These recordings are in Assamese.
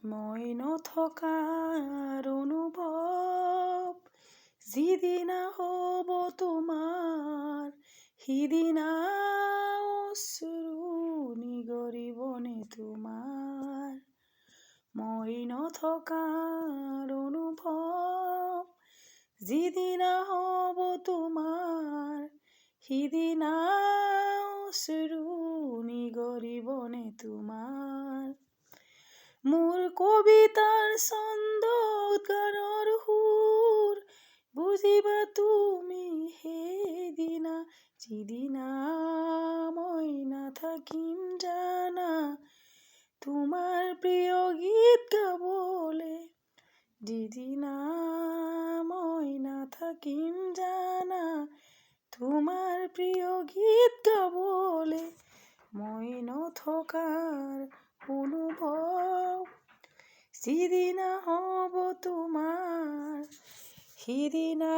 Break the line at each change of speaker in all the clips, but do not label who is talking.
মই নথকাৰ অনুভৱ যিদিনা হ'ব তোমাৰ, সিদিনা অশ্ৰু নিগৰিবনে তোমাৰ। মই নথকাৰ অনুভৱ যিদিনা হ'ব তোমাৰ, সিদিনা অশ্ৰু নিগৰিবনে তোমাৰ। মোৰ কবিতাৰ ছন্দ গানৰ সুৰ বুজিবা তুমি সেইদিনা, যিদিনা মই নাথাকিম জানা তোমাৰ প্ৰিয় গীত গাবলে। যিদিনা মই নাথাকিম জানা তোমাৰ প্ৰিয় গীত গাবলে। মই নথকাৰ অনুভৱ যিদিনা হ'ব তোমাৰ, সিদিনা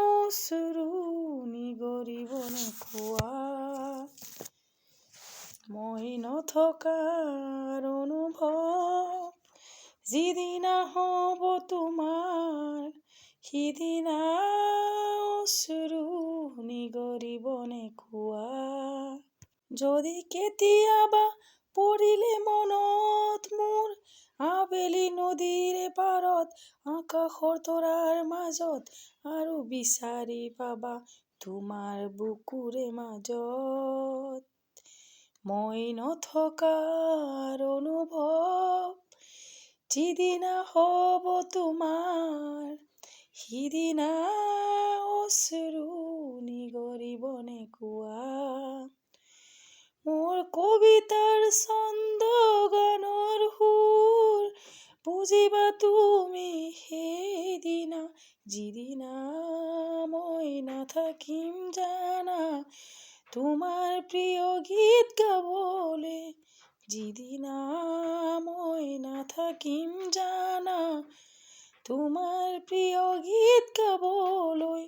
অশ্ৰু নিগৰিবনে কোৱা। মই নথকাৰ অনুভৱ যিদিনা হ'ব তোমাৰ, সিদিনা অশ্ৰু নিগৰিবনে কোৱা। যদি কেতিয়াবা পৰিলে মনত মোৰ, আবেলি নদীৰ পাৰত আকাশৰ তৰাৰ মাজত, আৰু বিচাৰি পাবা তোমাৰ বুকুৰে মাজত। মই নথকাৰ অনুভৱ যিদিনা হ'ব তোমাৰ, সিদিনা অশ্ৰু নিগৰিবনে কোৱা। মোৰ কবিতাৰ ছন্দ গানৰ সুৰ বুজিবা তুমি সেইদিনা, যিদিনা মই নাথাকিম জানা তোমাৰ প্ৰিয় গীত গাবলে। যিদিনা মই নাথাকিম জানা তোমাৰ প্ৰিয় গীত গাবলৈ।